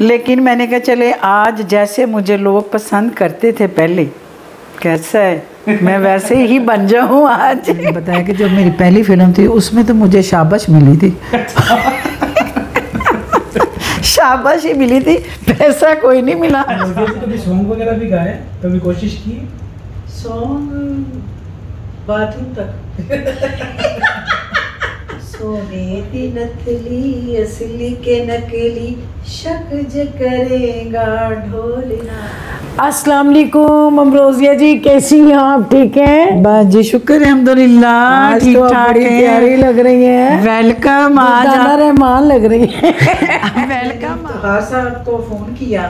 लेकिन मैंने कहा चले आज जैसे मुझे लोग पसंद करते थे पहले, कैसा है मैं वैसे ही बन जाऊँ आज। बताया कि जो मेरी पहली फिल्म थी उसमें तो मुझे शाबाश मिली थी। शाबाश ही मिली थी, पैसा कोई नहीं मिला। कभी सॉन्ग वगैरह भी गाए, कभी कोशिश की? सॉन्ग बाथरूम तक। सोने दी नथली असली के नकली शक ज करेगा ढोलना। अस्सलाम वालेकुम अमरोजिया जी, कैसी हैं आप? ठीक हैं? बस जी शुक्र है अल्हम्दुलिल्लाह, ठीक ठाक है। प्यारी लग रही है। वेलकम। आज दाना रहमान लग रही है। वेलकम। तोहार साहब को फोन किया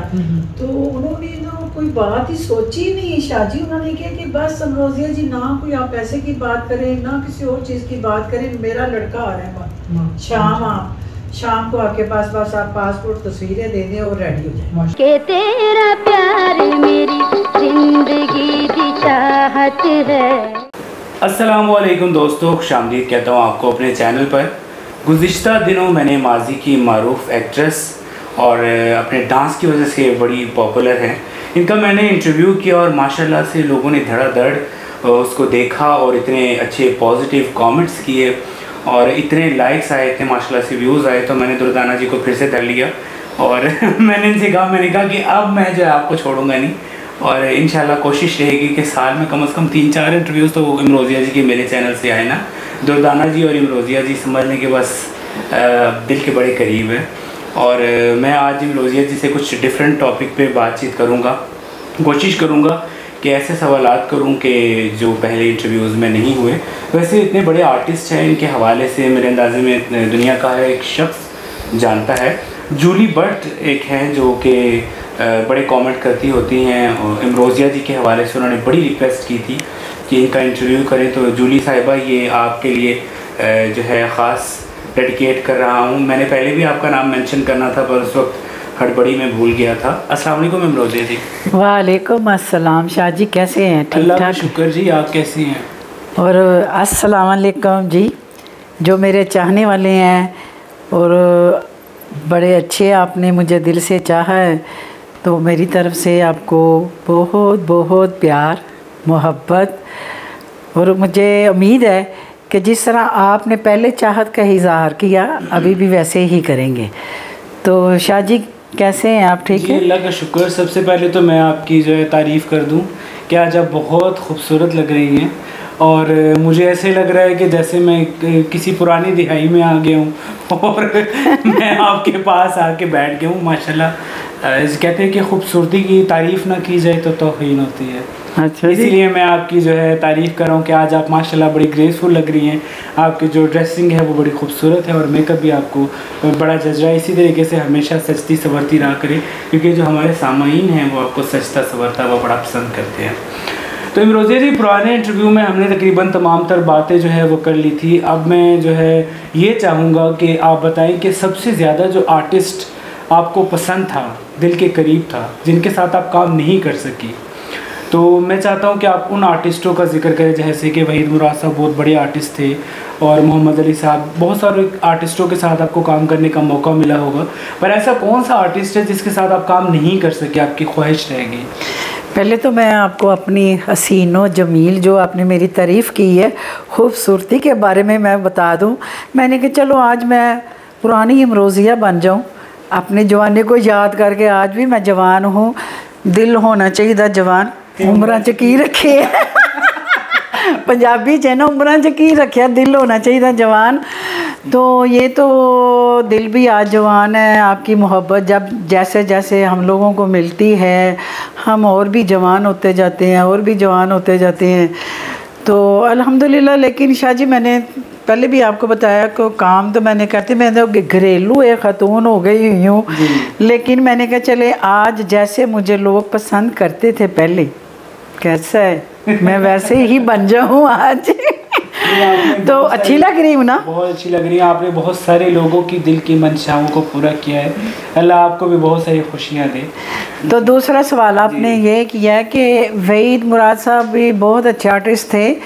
तो उन्होंने ना कोई बात ही सोची नहीं शाजी। उन्होंने कहा कि बस अमरोजिया जी ना कोई आप पैसे की बात करें ना किसी और चीज की बात करें, मेरा लड़का आ रहा है शाम को आपके पास, बस आप पासपोर्ट तस्वीरें दे दें और रेडी हो जाए। के तेरा प्यार मेरी जिंदगी की चाहत है। अस्सलाम वालेकुम दोस्तों, खुशामदीद कहता हूँ आपको अपने चैनल पर। गुज़िश्ता दिनों मैंने माजी की मारूफ एक्ट्रेस और अपने डांस की वजह से बड़ी पॉपुलर हैं, इनका मैंने इंटरव्यू किया और माशाल्लाह से लोगों ने धड़ाधड़ उसको देखा और इतने अच्छे पॉजिटिव कमेंट्स किए और इतने लाइक्स आए, इतने माशाल्लाह से व्यूज़ आए। तो मैंने दुर्दाना जी को फिर से धर लिया और मैंने इनसे कहा कि अब मैं जो है आपको छोड़ूंगा नहीं और इंशाल्लाह कोशिश रहेगी कि साल में कम से कम 3-4 इंटरव्यूज़ तो इमरोज़िया जी के मेरे चैनल से आए ना। दुर्दाना जी और इमरोज़िया जी समझने के बस दिल के बड़े करीब है और मैं आज इमरोज़िया जी से कुछ डिफरेंट टॉपिक पे बातचीत करूँगा। कोशिश करूँगा कि ऐसे सवालात करूं कि जो पहले इंटरव्यूज़ में नहीं हुए। वैसे इतने बड़े आर्टिस्ट हैं, इनके हवाले से मेरे अंदाजे में दुनिया का एक शख्स जानता है। जूली भट्ट एक हैं जो कि बड़े कमेंट करती होती हैं और इमरोज़िया जी के हवाले से उन्होंने बड़ी रिक्वेस्ट की थी कि इनका इंटरव्यू करें। तो जूली साहिबा, ये आपके लिए जो है ख़ास डेडिकेट कर रहा हूँ। मैंने पहले भी आपका नाम मेंशन करना था पर उस वक्त हड़बड़ी में भूल गया था। अस्सलाम वालेकुम इमरोज़िया जी। वालेकुम अस्सलाम। शाह जी कैसे हैं? ठीक अल्लाह का ठाक? शुक्र जी, आप कैसी हैं? और अस्सलाम वालेकुम जी, जो मेरे चाहने वाले हैं और बड़े अच्छे, आपने मुझे दिल से चाहा है तो मेरी तरफ से आपको बहुत बहुत प्यार मोहब्बत। और मुझे उम्मीद है कि जिस तरह आपने पहले चाहत का इज़हार किया अभी भी वैसे ही करेंगे। तो शाह जी कैसे हैं आप? ठीक है? अल्लाह का शुक्र। सबसे पहले तो मैं आपकी जो है तारीफ़ कर दूं कि आज आप बहुत खूबसूरत लग रही हैं और मुझे ऐसे लग रहा है कि जैसे मैं किसी पुरानी दिहाई में आ गया हूँ और मैं आपके पास आके बैठ गया हूँ। माशाल्लाह, कहते हैं कि खूबसूरती की तारीफ़ ना की जाए तो तौहीन होती है। अच्छा, इसीलिए मैं आपकी जो है तारीफ़ कर रहा हूँ कि आज आप माशाल्लाह बड़ी ग्रेसफुल लग रही हैं। आपकी जो ड्रेसिंग है वो बड़ी खूबसूरत है और मेकअप भी आपको बड़ा जच रहा है। इसी तरीके से हमेशा सजती संवरती रहा करें क्योंकि जो हमारे सामाईन हैं वो आपको सजता संवरता वो बड़ा पसंद करते हैं। तो इमरोज़िया जी, पुराने इंटरव्यू में हमने तकरीबन तमाम तर बातें जो है वो कर ली थी। अब मैं जो है ये चाहूँगा कि आप बताएँ कि सबसे ज़्यादा जो आर्टिस्ट आपको पसंद था, दिल के करीब था, जिनके साथ आप काम नहीं कर सकी, तो मैं चाहता हूं कि आप उन आर्टिस्टों का जिक्र करें जैसे कि वहीद मुराद साहब बहुत बड़े आर्टिस्ट थे और मोहम्मद अली साहब, बहुत सारे आर्टिस्टों के साथ आपको काम करने का मौका मिला होगा, पर ऐसा कौन सा आर्टिस्ट है जिसके साथ आप काम नहीं कर सके, आपकी ख्वाहिश रह गई? पहले तो मैं आपको अपनी हसीनो जमील जो आपने मेरी तारीफ़ की है खूबसूरती के बारे में मैं बता दूं। मैंने कहा चलो आज मैं पुरानी इमरोज़िया बन जाऊं, अपने जवानी को याद करके। आज भी मैं जवान हूँ, दिल होना चाहिए जवान, उम्र च की रखे पंजाबी च ना उम्र च की रखे, दिल होना चाहिए जवान। तो ये तो दिल भी आज जवान है। आपकी मोहब्बत जब जैसे जैसे हम लोगों को मिलती है हम और भी जवान होते जाते हैं और भी जवान होते जाते हैं। तो अल्हम्दुलिल्लाह। लेकिन शाह जी, मैंने पहले भी आपको बताया कि काम तो मैंने करती, मैं तो घरेलू एक ख़तून हो गई हुई हूँ, लेकिन मैंने कहा चले आज जैसे मुझे लोग पसंद करते थे पहले, कैसा है मैं वैसे ही बन जाऊँ आज। तो अच्छी लग रही हूँ ना? बहुत अच्छी लग रही है। आपने बहुत सारे लोगों की दिल की मंशाओं को पूरा किया है। अल्लाह आपको भी बहुत सारी खुशियाँ दे। तो दूसरा सवाल आपने ये किया है कि वहीद मुराद साहब भी बहुत अच्छे आर्टिस्ट थे,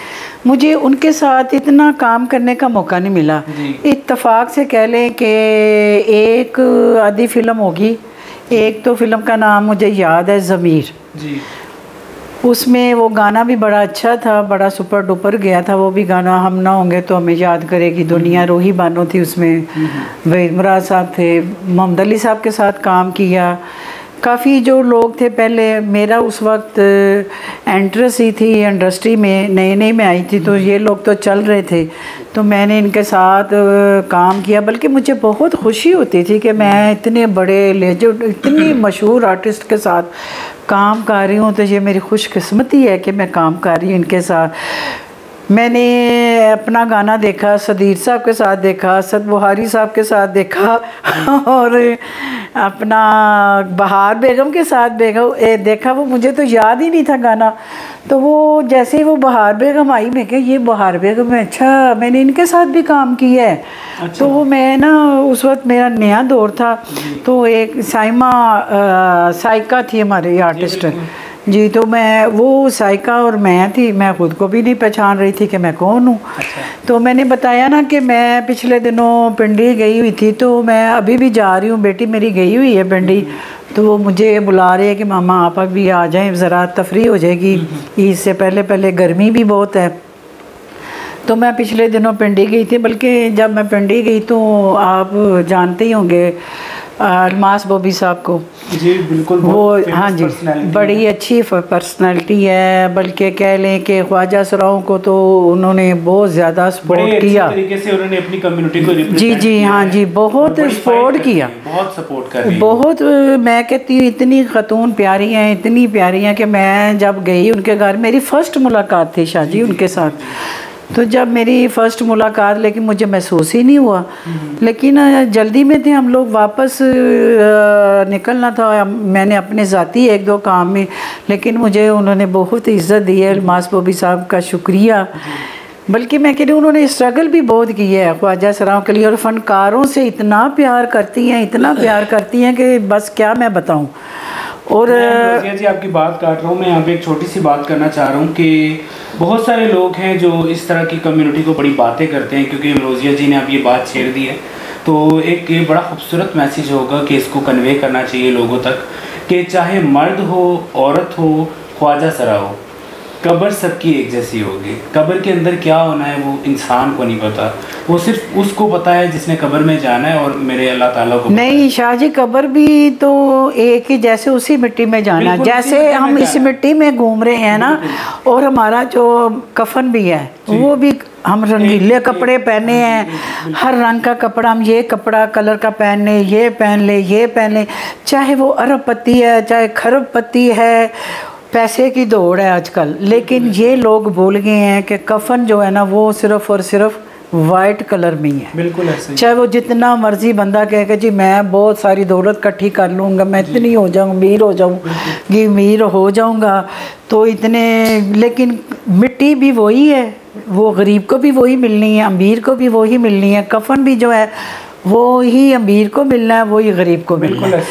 मुझे उनके साथ इतना काम करने का मौका नहीं मिला। इत्तफाक से कह लें कि एक आधी फिल्म होगी एक तो फिल्म का नाम मुझे याद है ज़मीर जी। उसमें वो गाना भी बड़ा अच्छा था, बड़ा सुपर डुपर गया था वो भी गाना, हम ना होंगे तो हमें याद करेगी दुनिया। रूही बानो थी उसमें, वहीद मुराद साहब थे, मोहम्मद अली साहब के साथ काम किया। काफ़ी जो लोग थे पहले, मेरा उस वक्त एंट्रेंस ही थी इंडस्ट्री में, नई नई में आई थी, तो ये लोग तो चल रहे थे, तो मैंने इनके साथ काम किया। बल्कि मुझे बहुत खुशी होती थी कि मैं इतने बड़े लेजेंड, इतनी मशहूर आर्टिस्ट के साथ काम कर रही हूँ, तो ये मेरी खुशकिस्मती है कि मैं काम कर रही हूँ इनके साथ। मैंने अपना गाना देखा, सदीर साहब के साथ देखा, असद बुहारी साहब के साथ देखा और अपना बहार बेगम के साथ देखा। वो मुझे तो याद ही नहीं था गाना, तो वो जैसे ही वो बहार बेगम आई, मैं क्या ये बहार बेगम है, अच्छा मैंने इनके साथ भी काम किया है। अच्छा। तो वो मैं ना उस वक्त मेरा नया दौर था, तो एक साइका थी हमारी आर्टिस्ट जी, तो मैं वो साइका और मैं थी, मैं ख़ुद को भी नहीं पहचान रही थी कि मैं कौन हूँ। अच्छा। तो मैंने बताया ना कि मैं पिछले दिनों पिंडी गई हुई थी, तो मैं अभी भी जा रही हूँ, बेटी मेरी गई हुई है पिंडी, तो वो मुझे बुला रहे हैं कि मामा आप भी आ जाएं, ज़रा तफरी हो जाएगी, ईद से पहले गर्मी भी बहुत है। तो मैं पिछले दिनों पिंडी गई थी, बल्कि जब मैं पिंडी गई तो आप जानते ही होंगे अलमास बॉबी साहब को जी, बिल्कुल। वो हाँ जी, बड़ी अच्छी पर्सनैलिटी है, बल्कि कह लें कि ख्वाजा सराओं को तो उन्होंने बहुत ज़्यादा सपोर्ट किया, तरीके से उन्होंने अपनी कम्युनिटी को जी जी हाँ जी, बहुत सपोर्ट किया, बहुत सपोर्ट कर रही है, बहुत। मैं कहती हूँ इतनी खतून प्यारी हैं, इतनी प्यारी हैं कि मैं जब गई उनके घर, मेरी फ़र्स्ट मुलाकात थी शाहजी उनके साथ, तो जब मेरी फ़र्स्ट मुलाकात, लेकिन मुझे महसूस ही नहीं हुआ, लेकिन जल्दी में थे हम लोग, वापस निकलना था मैंने अपने ज़ाती एक दो काम में, लेकिन मुझे उन्होंने बहुत इज़्ज़त दी है, अलमास बॉबी साहब का शुक्रिया। बल्कि मैं कह रही हूँ उन्होंने स्ट्रगल भी बहुत की है ख्वाजा सराओं के लिए, और फ़नकारों से इतना प्यार करती हैं, इतना प्यार करती हैं कि बस क्या मैं बताऊँ। और जी आपकी बात काट रहा हूँ, मैं यहाँ पे एक छोटी सी बात करना चाह रहा हूँ कि बहुत सारे लोग हैं जो इस तरह की कम्युनिटी को बड़ी बातें करते हैं, क्योंकि रोज़िया जी ने अब ये बात छेड़ दी है, तो एक ये बड़ा खूबसूरत मैसेज होगा कि इसको कन्वे करना चाहिए लोगों तक कि चाहे मर्द हो, औरत हो, ख्वाजा सरा हो, कब्र सबकी एक जैसी होगी। कब्र के अंदर क्या होना है वो इंसान को नहीं पता, वो सिर्फ उसको पता है जिसने कब्र में जाना है, और मेरे अल्लाह ताला को नहीं शाहजी, कब्र भी तो एक ही जैसे उसी मिट्टी में जाना, जैसे हम इस मिट्टी में घूम रहे हैं ना, और हमारा जो कफन भी है वो भी हम रंगीले कपड़े पहने हैं, हर रंग का कपड़ा, हम ये कपड़ा कलर का पहने, ये पहन ले, ये पहन ले, चाहे वो अरब पत्ती है, चाहे खरब पत्ती है, पैसे की दौड़ है आजकल। लेकिन ये लोग भूल गए हैं कि कफन जो है ना वो सिर्फ़ और सिर्फ वाइट कलर में ही है। बिल्कुल ऐसे, चाहे वो जितना मर्जी बंदा कहे कि जी मैं बहुत सारी दौलत इकट्ठी कर लूँगा, मैं इतनी हो जाऊँ, अमीर हो जाऊँगी, अमीर हो जाऊँगा, तो इतने, लेकिन मिट्टी भी वही है, वो गरीब को भी वही मिलनी है, अमीर को भी वही मिलनी है, कफन भी जो है वो ही अमीर को मिलना है, वो ही गरीब को मिलना है।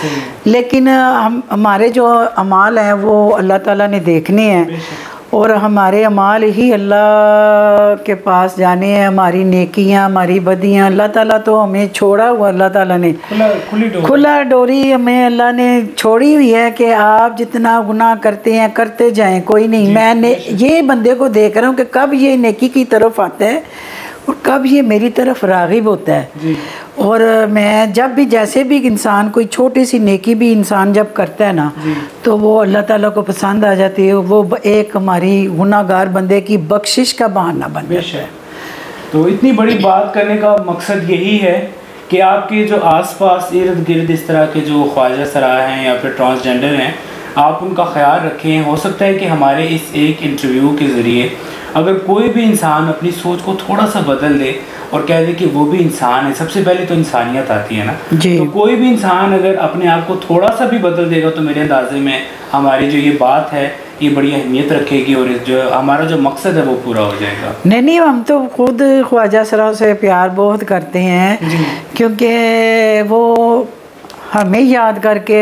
लेकिन हमारे जो अमाल हैं वो अल्लाह ताला ने देखने हैं, और हमारे अमाल ही अल्लाह के पास जाने हैं, हमारी नेकियां, हमारी बदियां, अल्लाह ताला तो हमें छोड़ा हुआ, अल्लाह ताला ने खुला डोरी हमें अल्लाह ने छोड़ी हुई है कि आप जितना गुनाह करते हैं करते जाएं, कोई नहीं। मैं ये बंदे को देख रहा हूँ कि कब ये नेकी की तरफ आता है और कब ये मेरी तरफ राग़िब होता है जी। और मैं जब भी, जैसे भी इंसान कोई छोटी सी नेकी भी इंसान जब करता है ना, तो वो अल्लाह ताला को पसंद आ जाती है, वो एक हमारी गुनाहगार बंदे की बख्शिश का बहाना बन जाता है। तो इतनी बड़ी बात करने का मकसद यही है कि आपके जो आसपास इर्द गिर्द इस तरह के जो ख्वाजा सरा हैं या फिर ट्रांसजेंडर हैं, आप उनका ख्याल रखें। हो सकता है कि हमारे इस एक इंटरव्यू के ज़रिए अगर कोई भी इंसान अपनी सोच को थोड़ा सा बदल दे और कह दे कि वो भी इंसान है, सबसे पहले तो इंसानियत आती है ना, तो कोई भी इंसान अगर अपने आप को थोड़ा सा भी बदल देगा तो मेरे अंदाजे में हमारी जो ये बात है ये बड़ी अहमियत रखेगी, और जो हमारा जो मकसद है वो पूरा हो जाएगा। नहीं, हम तो खुद ख्वाजा सरा से प्यार बहुत करते हैं, क्योंकि वो हमें याद करके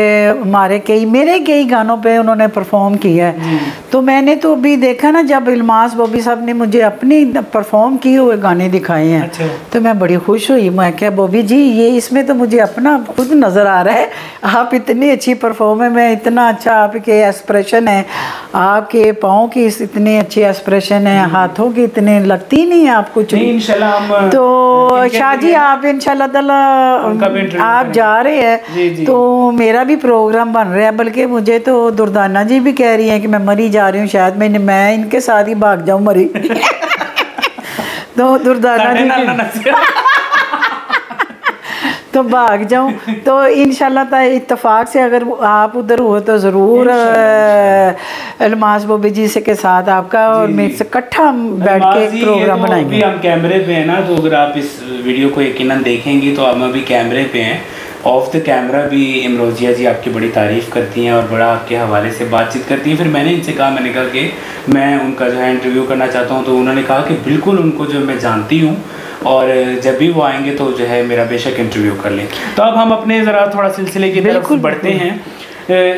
मेरे कई गानों पे उन्होंने परफॉर्म किया है। तो मैंने तो अभी देखा ना, जब इल्मास बॉबी साहब ने मुझे अपनी परफॉर्म किए हुए गाने दिखाए हैं। अच्छा। तो मैं बड़ी खुश हुई। मैं क्या बॉबी जी, ये इसमें तो मुझे अपना खुद नज़र आ रहा है, आप इतनी अच्छी परफॉर्मर में, इतना अच्छा आपके एक्सप्रेशन है, आपके पाँव की इतने अच्छे एक्सप्रेशन है, हाथों की इतने लगती नहीं है आप कुछ। इंशाल्लाह। तो शाहजी आप इंशाल्लाह ताला आप जा रहे हैं तो मेरा भी प्रोग्राम बन रहा है, बल्कि मुझे तो दुर्दाना जी भी कह रही हैं कि मैं मरी जा रही हूँ, शायद मैं इनके साथ ही भाग जाऊँ मरी। तो दुर्दाना जी तो भाग जाऊँ। तो इंशाल्लाह इत्तेफाक से अगर आप उधर हो तो ज़रूर इल्मास बॉबी जी से के साथ आपका और मेरे से इकट्ठा बैठ के प्रोग्राम बनाएंगे। हम कैमरे पे हैं ना, तो अगर आप इस वीडियो को यकीनन देखेंगी तो हम अभी कैमरे पे हैं। ऑफ द कैमरा भी इमरोज़िया जी आपकी बड़ी तारीफ़ करती हैं और बड़ा आपके हवाले से बातचीत करती हैं। फिर मैंने इनसे कहा, मैंने कहा कि मैं उनका जो है इंटरव्यू करना चाहता हूं। तो उन्होंने कहा कि बिल्कुल, उनको जो मैं जानती हूं और जब भी वो आएंगे तो जो है मेरा बेशक इंटरव्यू कर लें। तो अब हम अपने ज़रा थोड़ा सिलसिले की तरफ बढ़ते हैं।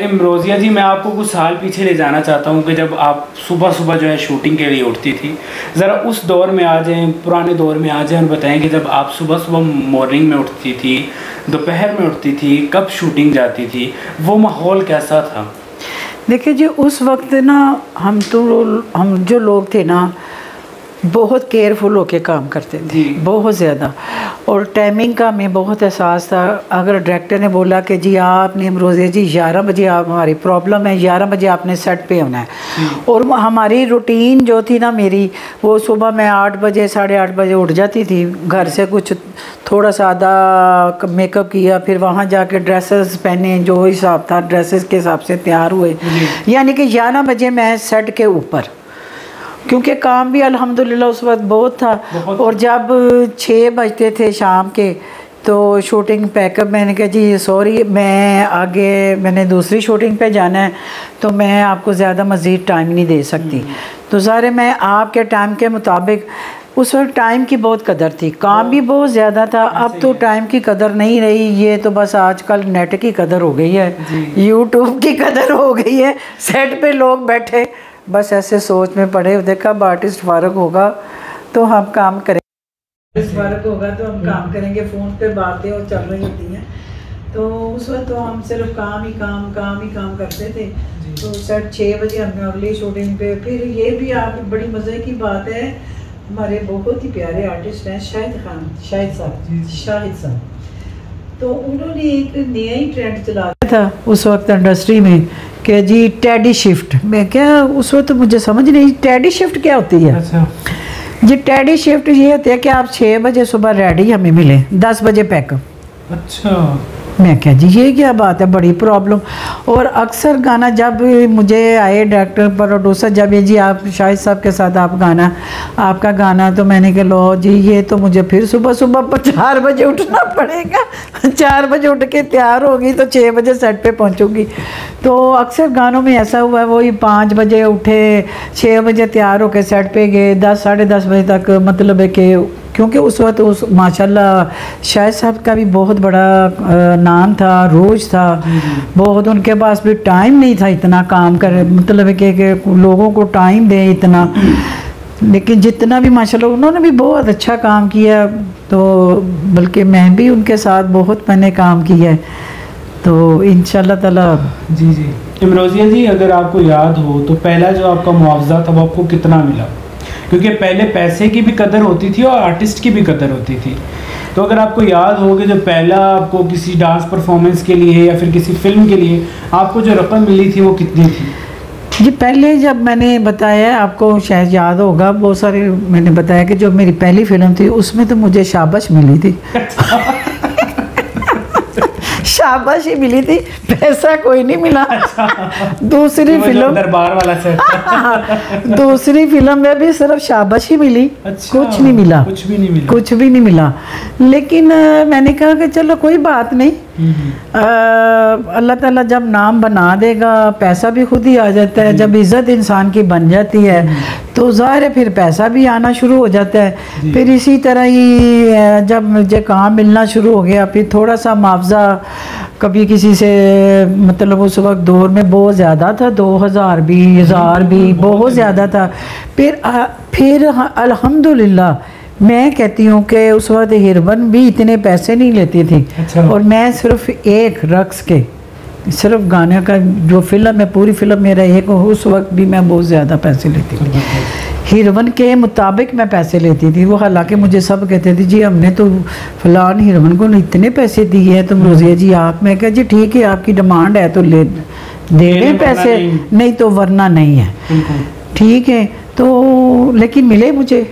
इमरोज़िया जी, मैं आपको कुछ साल पीछे ले जाना चाहता हूँ कि जब आप सुबह सुबह जो है शूटिंग के लिए उठती थी। ज़रा उस दौर में आ जाएं, पुराने दौर में आ जाएं और बताएं कि जब आप सुबह सुबह मॉर्निंग में उठती थी, दोपहर में उठती थी, कब शूटिंग जाती थी, वो माहौल कैसा था? देखिए जी, उस वक्त ना हम जो लोग थे ना, बहुत केयरफुल होके काम करते थे, बहुत ज़्यादा। और टाइमिंग का हमें बहुत एहसास था। अगर डायरेक्टर ने बोला कि जी आपने इमरोज़िया जी 11 बजे, आप हमारी प्रॉब्लम है 11 बजे आपने सेट पे होना है। और हमारी रूटीन जो थी ना मेरी, वो सुबह मैं 8 बजे 8:30 बजे उठ जाती थी, घर से कुछ थोड़ा सा आधा मेकअप किया, फिर वहाँ जाके ड्रेसेस पहने, जो हिसाब था ड्रेसेस के हिसाब से तैयार हुए। यानी कि 11 बजे मैं सेट के ऊपर, क्योंकि काम भी अल्हम्दुलिल्लाह उस वक्त बहुत था। और जब 6 बजते थे शाम के, तो शूटिंग पैकअप, मैंने कहा जी सॉरी मैंने दूसरी शूटिंग पे जाना है, तो मैं आपको ज़्यादा मज़ीद टाइम नहीं दे सकती। तो ज़ाहिर मैं आपके टाइम के मुताबिक, उस वक्त टाइम की बहुत कदर थी, काम भी बहुत ज़्यादा था। अब तो टाइम की कदर नहीं रही, ये तो बस आजकल नेट की कदर हो गई है, यूट्यूब की कदर हो गई है। सेट पे लोग बैठे बस ऐसे सोच में पड़े, देखा अब आर्टिस्ट फारग होगा तो हम काम करेंगे, फारग होगा तो हम काम करेंगे। फ़ोन पे बातें और चल रही होती हैं। तो उस वक्त तो हम सिर्फ काम ही काम करते थे। तो सेट 6 बजे हमने अगली शूटिंग पे, फिर ये भी आप बड़ी मज़े की बात है, हमारे बहुत ही प्यारे आर्टिस्ट हैं शाहिद साहब। तो उन्होंने एक नया ही ट्रेंड चलाया था उस वक्त इंडस्ट्री में कि जी टैडी शिफ्ट। मैं क्या, उस वक्त तो मुझे समझ नहीं टैडी शिफ्ट क्या होती है। अच्छा जी, टैडी शिफ्ट ये होती है कि आप 6 बजे सुबह रेडी हमें मिले, 10 बजे पैकअप। अच्छा, मैं क्या जी ये क्या बात है, बड़ी प्रॉब्लम। और अक्सर गाना जब मुझे आए डायरेक्टर प्रोड्यूसर, जब ये जी आप शाहिद साहब के साथ आपका गाना, तो मैंने कहा लो जी ये तो मुझे फिर सुबह 4 बजे उठना पड़ेगा। 4 बजे उठ के तैयार होगी तो 6 बजे सेट पे पहुंचूंगी। तो अक्सर गानों में ऐसा हुआ है, वही 5 बजे उठे, 6 बजे तैयार होकर सेट पे गए, 10 साढ़े 10 बजे तक, मतलब है कि क्योंकि उस वक्त माशाल्लाह शाहिद साहब का भी बहुत बड़ा नाम था, रोज था बहुत, उनके पास भी टाइम नहीं था इतना काम करे, मतलब है कि लोगों को टाइम दे इतना। लेकिन जितना भी माशाल्लाह उन्होंने भी बहुत अच्छा काम किया। तो बल्कि मैं भी उनके साथ बहुत मैंने काम किया है। तो इंशाल्लाह ताला। जी इमरोज़िया जी, अगर आपको याद हो तो पहला जो आपका मुआवजा था वो आपको कितना मिला? क्योंकि पहले पैसे की भी कदर होती थी और आर्टिस्ट की भी कदर होती थी। तो अगर आपको याद हो कि जो पहला आपको किसी डांस परफॉर्मेंस के लिए या फिर किसी फिल्म के लिए आपको जो रकम मिली थी वो कितनी थी? जी पहले जब मैंने बताया, आपको शायद याद होगा, बहुत सारे मैंने बताया कि जो मेरी पहली फिल्म थी उसमें तो मुझे शाबाश मिली थी। शाबाशी मिली थी, पैसा कोई नहीं मिला। दूसरी फिल्म दरबार वाला सेट। दूसरी फिल्म में भी सिर्फ शाबाशी मिली। कुछ नहीं मिला, कुछ भी नहीं मिला, कुछ भी नहीं मिला। लेकिन मैंने कहा कि चलो कोई बात नहीं, अल्लाह ताला जब नाम बना देगा पैसा भी खुद ही आ जाता है। जब इज़्ज़त इंसान की बन जाती है तो ज़ाहिर है फिर पैसा भी आना शुरू हो जाता है। फिर इसी तरह ही जब मुझे काम मिलना शुरू हो गया, फिर थोड़ा सा मुआवजा कभी किसी से, मतलब उस वक्त दौर में बहुत ज़्यादा था, 2000 भी, 1000 भी बहुत ज़्यादा था। फिर अल्हम्दुलिल्लाह मैं कहती हूँ कि उस वक्त हिरवन भी इतने पैसे नहीं लेती थी। अच्छा। और मैं सिर्फ एक रक्स के, सिर्फ गाने का जो फिल्म है, पूरी फिल्म मेरा एक, उस वक्त भी मैं बहुत ज़्यादा पैसे लेती थी। हिरवन के मुताबिक मैं पैसे लेती थी। वो हालांकि मुझे सब कहते थे जी हमने तो फलान हिरवन को इतने पैसे दिए हैं, तुम रोज़िया जी आप। मैं कहा जी ठीक है, आपकी डिमांड है तो ले दे रहे पैसे, नहीं तो वरना नहीं है। ठीक है, तो लेकिन मिले मुझे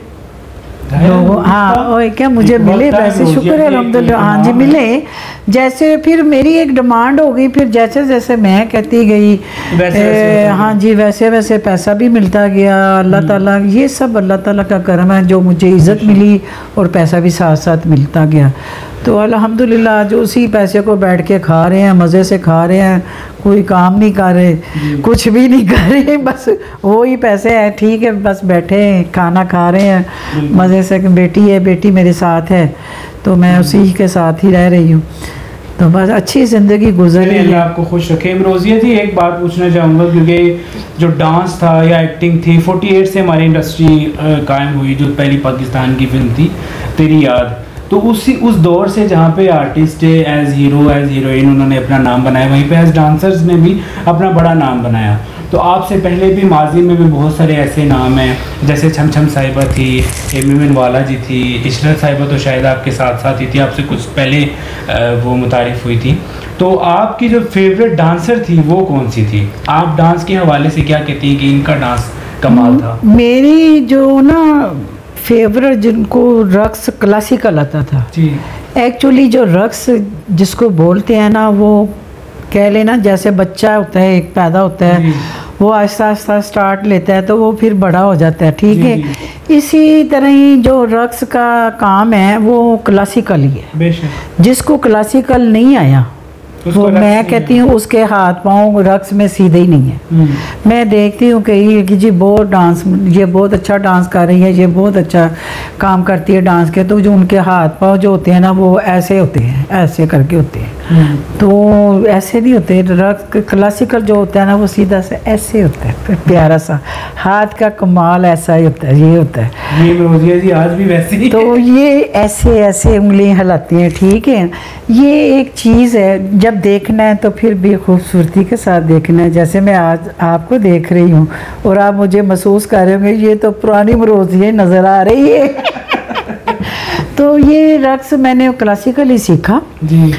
हाँ, और क्या मुझे मिले पैसे, शुक्र है अल्हम्दुलिल्लाह। हाँ जी मिले। जैसे फिर मेरी एक डिमांड हो गई, फिर जैसे जैसे मैं कहती गई हाँ जी वैसे वैसे पैसा भी मिलता गया। अल्लाह ताला, ये सब अल्लाह ताला का करम है, जो मुझे इज़्ज़त मिली और पैसा भी साथ साथ मिलता गया। तो अल्हम्दुलिल्लाह जो उसी पैसे को बैठ के खा रहे हैं, मज़े से खा रहे हैं, कोई काम नहीं कर रहे, कुछ भी नहीं कर रहे, बस वो ही पैसे हैं। ठीक है, बस बैठे खाना खा रहे हैं मज़े से। बेटी है, बेटी मेरे साथ है, तो मैं उसी के साथ ही रह रही हूँ। तो बस अच्छी ज़िंदगी गुजर रही है। आपको खुश रखे। इमरोज़िया जी एक बात पूछना चाहूँगा, क्योंकि जो डांस था या एक्टिंग थी, 48 से हमारी इंडस्ट्री कायम हुई, जो पहली पाकिस्तान की फिल्म थी तेरी याद। तो उस दौर से जहाँ पे artist as hero as heroine उन्होंने अपना नाम बनाया, वहीं पे एज डांसर्स ने भी अपना बड़ा नाम बनाया। तो आपसे पहले भी माजी में भी बहुत सारे ऐसे नाम हैं, जैसे छम छम साहिबा थी, एमिन वाला जी थी, इशरत साहिबा तो शायद आपके साथ साथ ही थी, आपसे कुछ पहले वो मुतारिफ हुई थी। तो आपकी जो फेवरेट डांसर थी वो कौन सी थी? आप डांस के हवाले से क्या कहती हैं कि इनका डांस कमाल था? मेरी जो ना फेवरेट, जिनको रक्स क्लासिकल आता था जी, एक्चुअली जो रक्स जिसको बोलते हैं ना, वो कह लेना जैसे बच्चा होता है, एक पैदा होता है, वो आहिस्ता आहिस्ता स्टार्ट लेता है तो वो फिर बड़ा हो जाता है। ठीक है, इसी तरह ही जो रक्स का काम है वो क्लासिकल ही है। जिसको क्लासिकल नहीं आया वो मैं कहती हूँ उसके हाथ पाँव रक्स में सीधे ही नहीं है। मैं देखती हूँ कि जी बहुत डांस, ये बहुत अच्छा डांस कर रही है, ये बहुत अच्छा काम करती है डांस के, तो जो उनके हाथ पाँव जो होते हैं ना वो ऐसे होते हैं, ऐसे करके होते हैं। तो ऐसे नहीं होते, रक्स क्लासिकल जो होता है ना वो सीधा से ऐसे होता है, प्यारा सा हाथ का कमाल ऐसा ही होता है, ये होता है। ये रोज़िया जी आज भी वैसे ही तो ये ऐसे ऐसे उंगलियां हिलाती हैं। ठीक है, ये एक चीज़ है, जब देखना है तो फिर भी खूबसूरती के साथ देखना है। जैसे मैं आज आपको देख रही हूँ और आप मुझे महसूस कर रहे होंगे ये तो पुरानी रोज़िया नज़र आ रही है। तो ये रक्स मैंने क्लासिकल ही सीखा जी,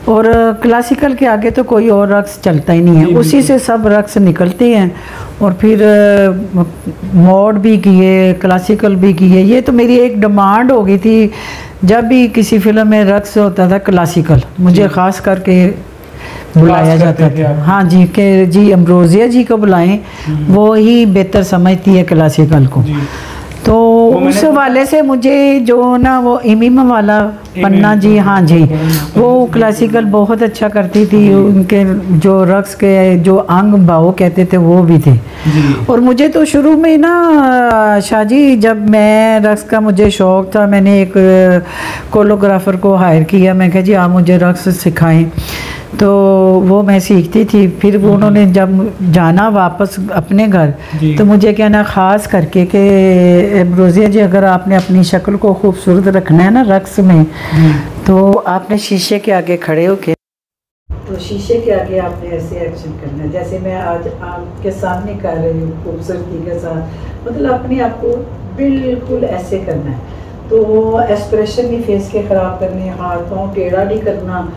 और क्लासिकल के आगे तो कोई और रक्स चलता ही नहीं है, उसी से सब रक्स निकलते हैं। और फिर मॉड भी किए, क्लासिकल भी किए। ये तो मेरी एक डिमांड हो गई थी, जब भी किसी फिल्म में रक्स होता था क्लासिकल मुझे ख़ास करके बुलाया जाता था। हाँ जी, कि जी इमरोज़िया जी को बुलाएं, वो ही बेहतर समझती है क्लासिकल को। तो उस हवाले से मुझे जो ना वो इमिम वाला पन्ना जी, हाँ जी, वो क्लासिकल बहुत अच्छा करती थी। उनके जो रक्स के जो अंग भाव कहते थे वो भी थे। और मुझे तो शुरू में ना शाहजी, जब मैं रक्स का मुझे शौक़ था, मैंने एक कोरियोग्राफर को हायर किया। मैं कहा जी आप मुझे रक्स सिखाएं, तो वो मैं सीखती थी। फिर वो उन्होंने जब जाना वापस अपने घर, तो मुझे कहना ख़ास करके कि रोज़िया जी अगर आपने अपनी शक्ल को खूबसूरत रखना है ना रक्स में, तो आपने शीशे के आगे खड़े होके, तो शीशे के आगे आपने ऐसे एक्शन करना है जैसे मैं आज आपके सामने कर रही हूँ खूबसूरती के साथ, मतलब अपने आप को बिल्कुल ऐसे करना है। तो एक्सप्रेशन नहीं फेस के ख़राब करने, हाथ पाँव टेढ़ा नहीं करना,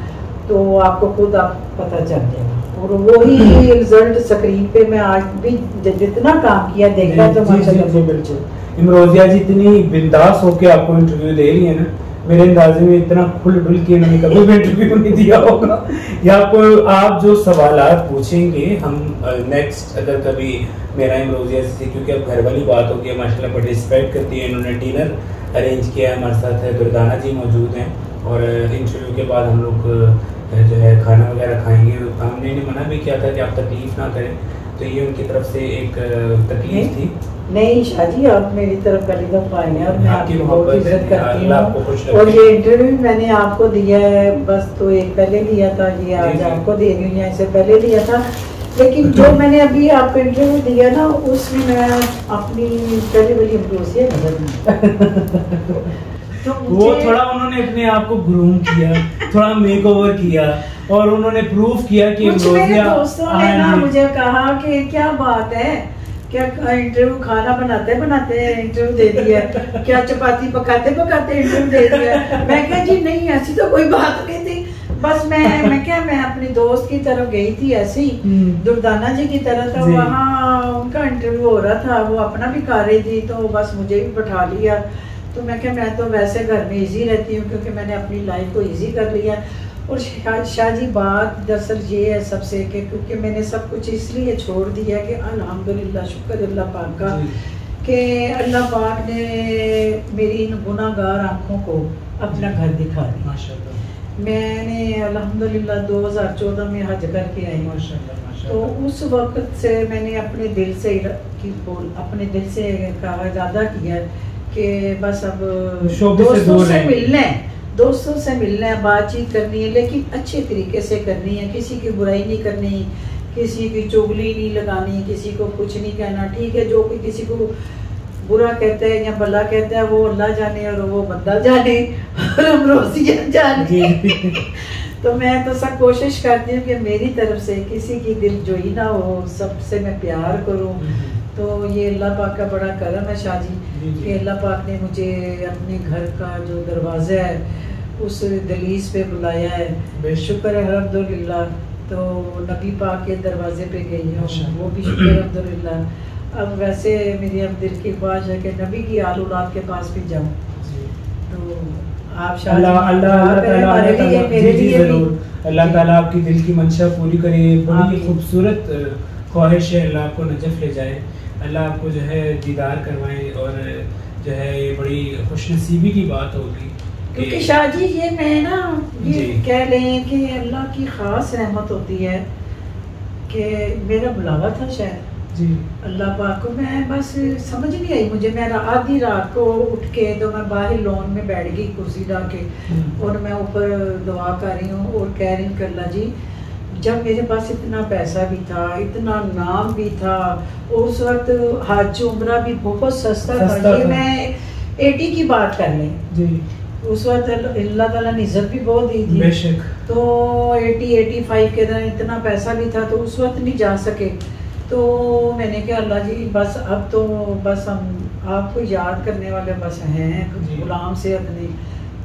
तो आपको खुद आप पता चल जाएगा। और वही रिजल्ट स्क्रीन पे मैं आज भी जितना काम किया देखा तो बिल्कुल। इमरोज़िया जी इतनी बिंदास होके आपको इंटरव्यू दे रही है ना, मेरे अंदाजे में इतना खुल डुल के उन्होंने कभी भी इंटरव्यू नहीं दिया होगा। या आपको आप जो सवालात पूछेंगे हम नेक्स्ट, अगर कभी मेरा इमरोज़िया से, क्योंकि अब घर वाली बात होगी, माशाल्लाह बड़ी रिस्पेक्ट करती है, इन्होंने डिनर अरेंज किया है, हमारे साथ है दुर्दाना जी मौजूद हैं, और इंटरव्यू के बाद हम लोग जो है खाना वगैरह खाएंगे। हमने इन्हें मना भी किया था कि आप तकलीफ़ ना करें, तो ये उनकी तरफ से एक तकलीफ थी। नहीं शाजी, आप मेरी तरफ पहली दफ़ा आए हैं और मैं आपकी बहुत इज्जत करती हूँ। और ये इंटरव्यू मैंने आपको दिया है, बस तो एक पहले लिया था, ये आज आपको दे रही हूँ, इससे पहले लिया था। लेकिन जो मैंने अभी आपको इंटरव्यू दिया ना, उसमें मैं अपनी पहली वाली एम्प्रोसिया नजर तो वो थोड़ा उन्होंने अपने आप को ग्रूम किया, थोड़ा मेकओवर किया और उन्होंने प्रूव किया कि मेरे दोस्तों ने ना मुझे कहा कि क्या बात है, क्या इंटरव्यू खाना बनाते इंटरव्यू दे दिया, क्या चपाती पकाते इंटरव्यू दे दिया। मैं क्या जी नहीं, ऐसी तो कोई बात नहीं थी, बस मैं अपनी दोस्त की तरफ गई थी ऐसे ही दुर्दाना जी की तरह, तो वहाँ उनका इंटरव्यू हो रहा था, वो अपना भी कर रही थी, तो बस मुझे भी बैठा लिया। तो मैं तो वैसे घर में इजी रहती हूँ क्योंकि मैंने अपनी लाइफ को इजी कर लिया। और शाहजी बात दरअसल ये है सबसे कि क्योंकि मैंने सब कुछ इसलिए छोड़ दिया कि अल्हम्दुलिल्लाह, शुक्र अल्लाह पाक का कि अल्लाह पाक ने मेरी इन गुनाहगार आँखों को अपना घर दिखा दिया। माशाअल्लाह। मैंने अल्हम्दुलिल्लाह 2014 में हज करके आई। माशाअल्लाह। तो उस वक्त से मैंने अपने दिल से कहा, इरादा किया कि बस अब दोस्तों से मिलना है, बातचीत करनी है, लेकिन अच्छे तरीके से करनी है, किसी की बुराई नहीं करनी, किसी की चुगली नहीं लगानी, किसी को कुछ नहीं कहना। ठीक है, जो कोई किसी को बुरा कहता है या भला कहता है वो अल्लाह जाने और वो बंदा जाने और अमरोसिया जाने। तो मैं तो सब कोशिश करती हूँ कि मेरी तरफ से किसी की दिल जोई ना हो, सबसे मैं प्यार करूँ। तो ये अल्लाह पाक का बड़ा करम है शाहजी कि अल्लाह पाक ने मुझे अपने घर का जो दरवाज़ा है उस दहलीज पे बुलाया है। शुक्र है अल्हम्दुलिल्लाह। तो नबी पाक के दरवाजे पे गई हूँ, वो भी शुक्र अल्हम्दुलिल्लाह। अब वैसे मेरी अब दिल की ख्वाहिश है कि नबी की आल औलाद के पास भी जाऊँ। तो आप अल्लाह ताला आपकी दिल की मंशा पूरी करे। बड़ी खूबसूरत ख्वाहिश है, अल्लाह आपको नजफ ले जाए, अल्लाह आपको जो है दीदार करवाए और जो है ये बड़ी खुशनसीबी की बात होगी। क्योंकि शाहजी ये मैं ना ये कह लें कि अल्लाह की ख़ास रहमत होती है कि मेरा बुलावा था शायद जी अल्लाह पाक को। मैं बस समझ नहीं आई मुझे, मैं आधी रात को उठ के तो मैं बाहर लॉन में बैठ गई कुर्सी डाल के और मैं ऊपर दुआ कर रही हूँ और कह रही हूँ कि अल्लाह जी, जब मेरे पास इतना पैसा भी था, इतना नाम भी था, और उस वक्त हज उम्रा भी बहुत सस्ता था। ये मैं 80 की बात कर लें जी, उस वक्त अल्लाह ताला ने इज्जत भी बहुत दी थी बेशक। तो 80-85 के दिन इतना पैसा भी था, तो उस वक्त नहीं जा सके। तो मैंने कहा अल्लाह जी बस अब तो बस हम आपको याद करने वाले बस हैं, गुलाम से अपने,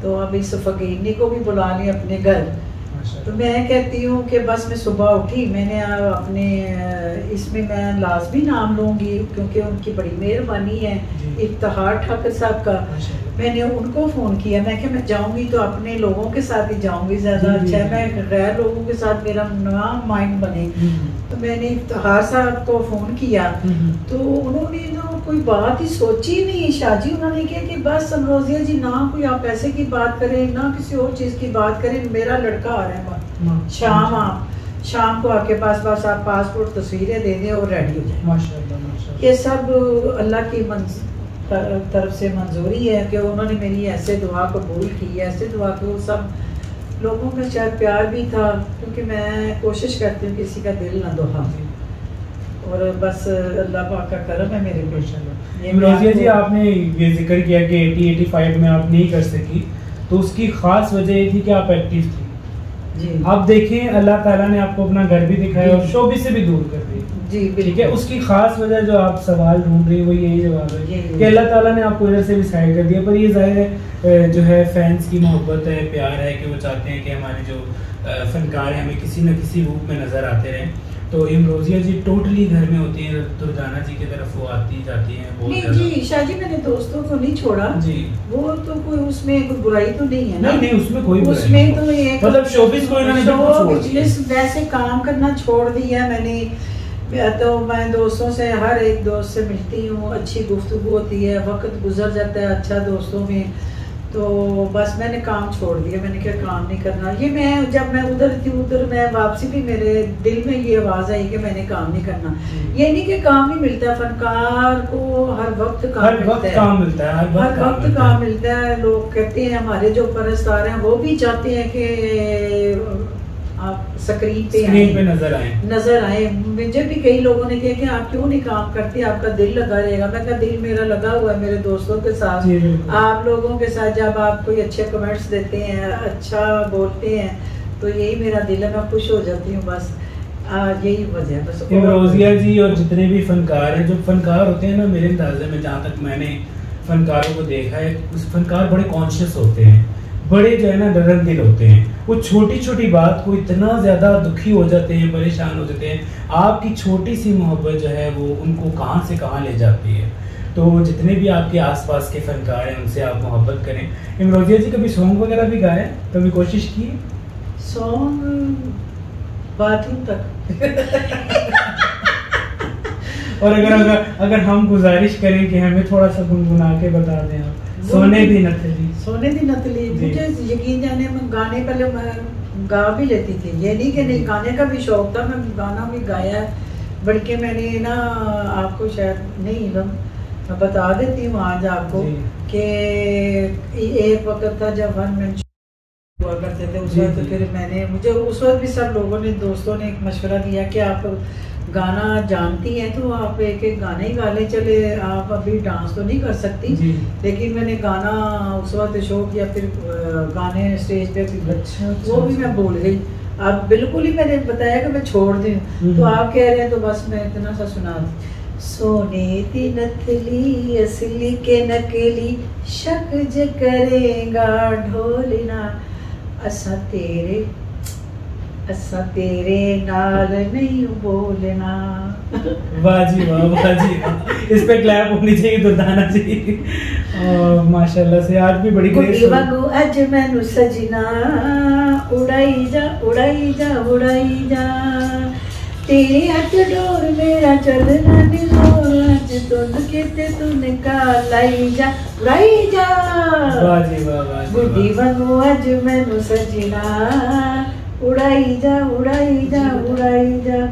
तो अब इस फकीरनी को भी बुला लें अपने घर। तो मैं कहती हूँ कि बस मैं सुबह उठी, मैंने अपने इसमें मैं लाजमी नाम लूँगी क्योंकि उनकी बड़ी मेहरबानी है इफ्तिखार ठाकर साहब का। मैंने उनको फ़ोन किया, मैं कि मैं जाऊँगी तो अपने लोगों के साथ ही जाऊँगी, ज़्यादा अच्छा है मैं गैर लोगों के साथ मेरा ना माइंड बने। तो मैंने इफ्तिखार साहब को फ़ोन किया, तो उन्होंने ना कोई बात ही सोची नहीं शाहजी। उन्होंने कहा कि बस अमरोजिया जी ना कोई आप पैसे की बात करें ना किसी और चीज़ की बात करें, मेरा लड़का आ रहा है शाम, आप शाम को आपके पास बस आप पासपोर्ट तस्वीरें दे दें और रेडी हो जाए। माशाल्लाह। ये सब अल्लाह की तरफ से मंजूरी है कि उन्होंने मेरी ऐसे दुआ कबूल की, ऐसे दुआ को सब लोगों में शायद प्यार भी था क्योंकि मैं कोशिश करती हूँ किसी का दिल ना दुखा, और बस अल्लाह पाक का करम है मेरे पे। इमरोजिया जी आपने ये जिक्र किया कि 80-85 में आप नहीं कर सकी, तो उसकी खास वजह ये थी कि आप एक्टिव थी जी। आप देखें अल्लाह ताला ने आपको अपना घर भी दिखाया और शोबे से भी दूर कर दी जी, ठीक है। उसकी खास वजह जो आप सवाल ढूंढ रही है वो यही जवाब है कि अल्लाह ताला ने आपको इधर से भी साइड कर दिया। पर ये जाहिर है जो है फैंस की मोहब्बत है, प्यार है कि वो चाहते हैं कि हमारे जो फनकार हैं हमें किसी न किसी रूप में नजर आते रहें। तो इमरोजिया जी टोटली घर में होती हैं, दुर्दाना जी की तरफ वो आती जाती हैं बहुत जी। शाहजी मैंने दोस्तों को नहीं छोड़ा जी, वो तो कोई उसमें कोई बुराई तो नहीं है ना। नहीं उसमें कोई उसमें तो ये मतलब शोबिस को इन्होंने वैसे काम करना छोड़ दिया मैंने। तो मैं दोस्तों से हर एक दोस्त से मिलती हूँ, अच्छी गुफ्तगू होती है, वक्त गुजर जाता है अच्छा दोस्तों में। तो बस मैंने काम छोड़ दिया, मैंने क्या काम नहीं करना। ये मैं जब मैं उधर थी, उधर मैं वापसी भी मेरे दिल में ये आवाज़ आई कि मैंने काम नहीं करना। ये नहीं कि काम ही मिलता है, फनकार को हर वक्त काम मिलता है, हर वक्त काम मिलता है। लोग कहते हैं, हमारे जो परस्तार हैं वो भी चाहते हैं कि आप स्क्रीन पे नजर आए। मुझे भी कई लोगों ने कहा कि आप क्यों नहीं काम करते, आपका दिल लगा रहेगा। मैं कहा दिल मेरा लगा हुआ है मेरे दोस्तों के साथ, आप लोगों के साथ। जब आप कोई अच्छे कमेंट्स देते हैं, अच्छा बोलते हैं, तो यही मेरा दिल है, मैं खुश हो जाती हूँ। बस यही वजह है बस। रोजिया जी और जितने भी फनकार हैं, जो फनकार होते हैं ना, मेरे अंदाजे में जहाँ तक मैंने फनकारों को देखा है, उस फनकार बड़े कॉन्शियस होते हैं, बड़े जो है ना नरम दिल होते हैं। वो छोटी छोटी बात को इतना ज़्यादा दुखी हो जाते हैं, परेशान हो जाते हैं। आपकी छोटी सी मोहब्बत जो है वो उनको कहाँ से कहाँ ले जाती है। तो जितने भी आपके आसपास के फनकार हैं उनसे आप मोहब्बत करें। इमरोजिया जी कभी सॉन्ग वगैरह भी गाए, कभी कोशिश की? सॉन्ग बाथरूम तक। और अगर हम गुजारिश करें कि हमें थोड़ा सा गुनगुना के बता दें आप। सोने दी नतली। मुझे यकीन जाने में गाने पहले मैं गा भी लेती थी, ये नहीं कि नहीं, गाने का भी शौक था, मैं गाना भी गाया। बल्कि मैंने ना आपको शायद नहीं मैं बता देती हूँ आज आपको कि एक वक्त था जब 1 मिनट हुआ करते थे उस वक्त। फिर मुझे उस वक्त भी सब लोगों ने, दोस्तों ने एक मशवरा दिया कि आप गाना जानती हैं तो आप एक गाने ही गा ले, चले आप अभी डांस तो नहीं कर सकती। लेकिन मैंने गाना उस वक्त शो किया, फिर गाने स्टेज पे वो भी मैं भूल गई। अब बिल्कुल ही मैंने बताया कि मैं छोड़ दी, तो आप कह रहे हैं तो बस मैं इतना सा सुना। सोने दी नथली असली के नकली, शक ज करेगा ढोलना, असा तेरे नाल नहीं बोलना। वाह जी वाह इस पे क्लैप होनी चाहिए दुर्दाना जी। माशाल्लाह से आज भी बड़ी अज मैनू सजना, उड़ाई जा तेरे हथ डोर मेरा चलना निलोर, अज तुन के तूने का लाई जा, उड़ाई जा। बुढ़ी वांगू अज मैनू सजना, उड़ाई जा।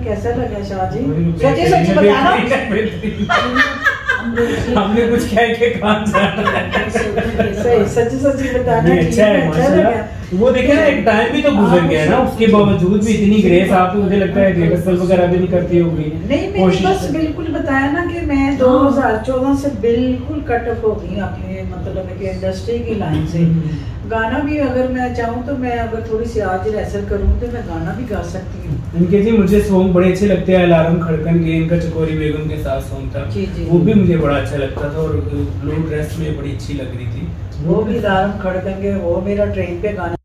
कैसा लगा शाह जी? सच्ची बताना। हमने कुछ कह के काम सच्ची बताना। अच्छा है। वो देखिए ना, एक टाइम भी तो गुजर गया ना, उसके बावजूद भी इतनी ग्रेस आप, मुझे लगता है रिहर्सल वगैरह भी नहीं करती होगी। नहीं, मैंने बस बिल्कुल बताया ना कि मैं 2014 से बिल्कुल कट ऑफ हो गई अपने मतलब कि इंडस्ट्री की लाइन से। गाना भी अगर मैं चाहूँ तो मैं अगर थोड़ी सी आज रिहर्सल करूँ तो मैं गाना भी गा सकती हूँ। इनके जी मुझे सॉन्ग बड़े अच्छे लगते हैं। अलार्म खड़कन के, इनका चकोरी बेगम के साथ सॉन्ग था, वो भी मुझे बड़ा अच्छा लगता था, और ब्लू ड्रेस में बड़ी अच्छी लग रही थी। वो भी अलार्म खड़कन के, वो मेरा ट्रेन पे गाना।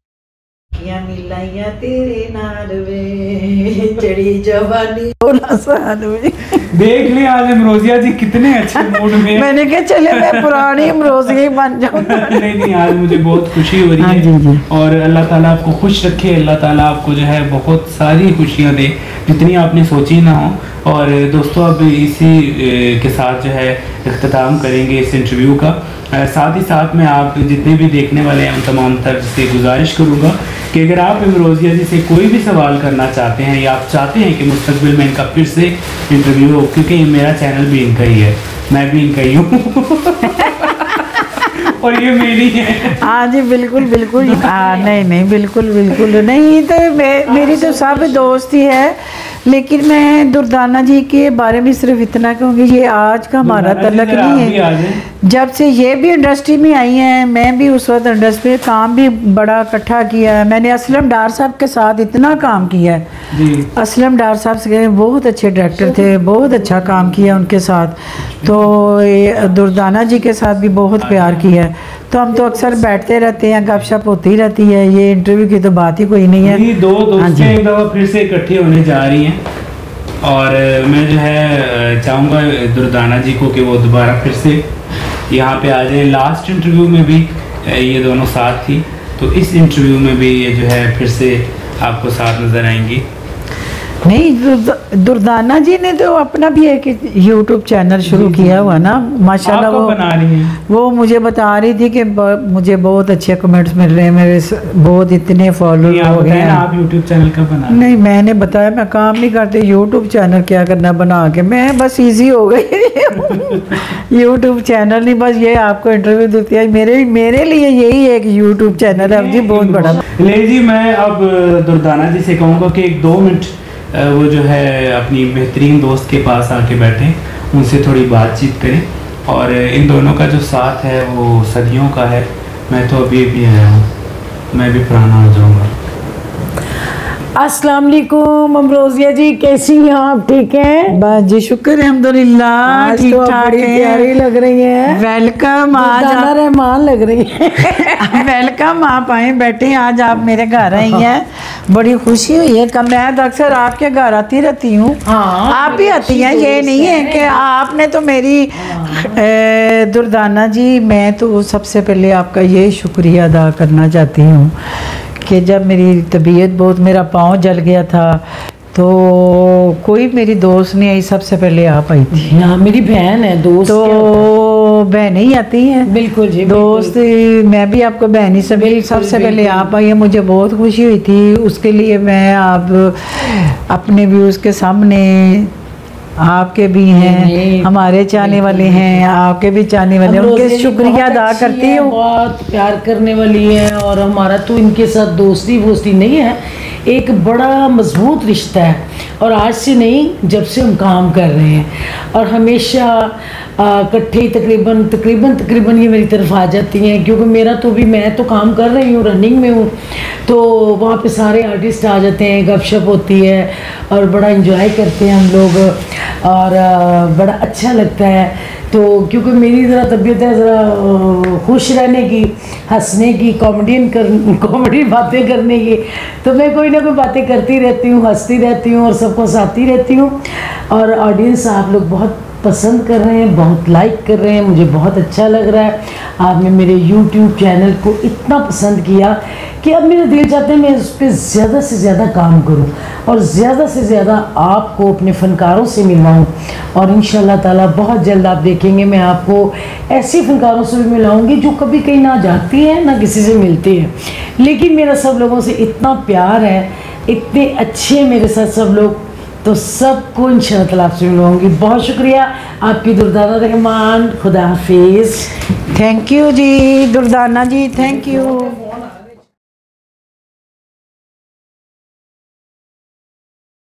मिलाइया तेरे नाल वे चढ़ी जवानी देख ले आज इमरोजिया जी कितने अच्छे मूड में। मैंने कहा चले मैं पुरानी इमरोजिया बन जाऊं। नहीं आज मुझे बहुत खुशी हो रही है। और अल्लाह ताला आपको खुश रखे, अल्लाह ताला आपको जो है बहुत सारी खुशियां दे जितनी आपने सोची ना हो। और दोस्तों अब इसी के साथ जो है इख्तिताम करेंगे इस इंटरव्यू का। साथ ही साथ में आप जितने भी देखने वाले हैं उन तमाम तरह से गुजारिश करूँगा कि अगर आप इमरोजिया जी से कोई भी सवाल करना चाहते हैं या आप चाहते हैं कि मुस्तकबिल में इनका फिर से इंटरव्यू हो, क्योंकि मेरा चैनल भी इनका ही है, मैं भी इनका ही हूँ और ये मेरी है। हाँ जी बिल्कुल हाँ नहीं बिल्कुल नहीं, तो मेरी तो सब दोस्ती है। लेकिन मैं दुर्दाना जी के बारे में सिर्फ इतना कहूँगी, ये आज का हमारा तलक नहीं है। जब से ये भी इंडस्ट्री में आई हैं, मैं भी उस वक्त इंडस्ट्री में काम भी बड़ा इकट्ठा किया है। मैंने असलम डार साहब के साथ इतना काम किया है। असलम डार साहब से बहुत अच्छे डायरेक्टर थे, बहुत अच्छा काम किया उनके साथ। तो दुर्दाना जी के साथ भी बहुत प्यार किया है। तो हम तो अक्सर बैठते रहते हैं, गपशप होती रहती है, ये इंटरव्यू की तो बात ही कोई नहीं है। दो दोस्तें एक दफ़ा फिर से इकट्ठी होने जा रही हैं और मैं जो है चाहूँगा दुर्दाना जी को कि वो दोबारा फिर से यहाँ पे आ जाए। लास्ट इंटरव्यू में भी ये दोनों साथ थी, तो इस इंटरव्यू में भी ये जो है फिर से आपको साथ नज़र आएंगी। नहीं, दुर्दाना जी ने तो अपना भी एक YouTube चैनल शुरू किया हुआ ना, माशाल्लाह। वो बना रही हैं, वो मुझे बता रही थी कि मुझे बहुत अच्छे कमेंट्स मिल रहे हैं, मेरे बहुत इतने फॉलोअर हो गए हैं। आप YouTube चैनल का बना? नहीं, मैंने बताया मैं काम नहीं करती, YouTube चैनल क्या करना बना के, मैं बस इजी हो गई। YouTube चैनल नहीं, बस ये आपको इंटरव्यू देती है, मेरे लिए यही एक YouTube चैनल है जी, बहुत बड़ा। ले जी, मैं अब दुर्दाना जी से कहूँगा कि 1-2 मिनट वो जो है अपनी बेहतरीन दोस्त के पास आके बैठें, उनसे थोड़ी बातचीत करें, और इन दोनों का जो साथ है वो सदियों का है। मैं तो अभी आया हूँ, मैं भी पुराना हो जाऊँगा। अस्सलाम वालेकुम अमरोजिया जी, कैसी हैं आप? ठीक हैं? बस जी शुक्र अल्हम्दुलिल्लाह, ठीक ठाक है। प्यारी लग रही हैं। वेलकम, आज आप रहमान लग रही हैं। वेलकम, आप आए बैठे, आज आप मेरे घर आई हैं, बड़ी खुशी हुई है। कब मैं तो अक्सर आपके घर आती रहती हूँ। हाँ, आप भी आती हैं, ये नहीं है कि आपने तो मेरी दुर्दाना जी, मैं तो सबसे पहले आपका ये शुक्रिया अदा करना चाहती हूँ कि जब मेरी तबीयत बहुत, मेरा पाँव जल गया था, तो कोई मेरी दोस्त नहीं आई, सबसे पहले आप आई थी। हाँ, मेरी बहन है, दोस्त तो बहनें ही आती हैं। बिल्कुल जी, दोस्त मैं भी आपको बहन ही सभी, सबसे पहले आप आई है, मुझे बहुत खुशी हुई थी। उसके लिए मैं आप अपने व्यूज़ के सामने, आपके भी हैं, हमारे चाहने वाले हैं, आपके भी चाहने वाले, उनके शुक्रिया अदा करती हूँ। बहुत प्यार करने वाली है, और हमारा तो इनके साथ दोस्ती वोस्ती नहीं है, एक बड़ा मजबूत रिश्ता है। और आज से नहीं, जब से हम काम कर रहे हैं, और हमेशा इकट्ठे तकरीबन ये मेरी तरफ आ जाती हैं, क्योंकि मेरा तो भी, मैं तो काम कर रही हूँ, रनिंग में हूँ, तो वहाँ पे सारे आर्टिस्ट आ जाते हैं, गपशप होती है, और बड़ा इंजॉय करते हैं हम लोग, और बड़ा अच्छा लगता है। तो क्योंकि मेरी ज़रा तबीयत है ज़रा खुश रहने की, हंसने की, कॉमेडी बातें करने की, तो मैं कोई ना कोई बातें करती रहती हूँ, हंसती रहती हूँ, और सबको हंसाती रहती हूँ। और ऑडियंस आप लोग बहुत पसंद कर रहे हैं, बहुत लाइक कर रहे हैं, मुझे बहुत अच्छा लग रहा है। आपने मेरे YouTube चैनल को इतना पसंद किया कि अब मेरा दिल चाहता है मैं उस पर ज़्यादा से ज़्यादा काम करूं, और ज़्यादा से ज़्यादा आपको अपने फ़नकारों से मिलवाऊं। और इंशाल्लाह ताला बहुत जल्द आप देखेंगे, मैं आपको ऐसे फ़नकारों से भी मिलाऊंगी जो कभी कहीं ना जाती हैं, ना किसी से मिलती हैं, लेकिन मेरा सब लोगों से इतना प्यार है, इतने अच्छे मेरे साथ सब लोग, तो सबको इंशाअल्लाह ताला आपसे मिलवाऊंगी। बहुत शुक्रिया आपकी दुर्दाना रहमान, खुदा हाफिज़। Thank you ji Durdana ji, thank you.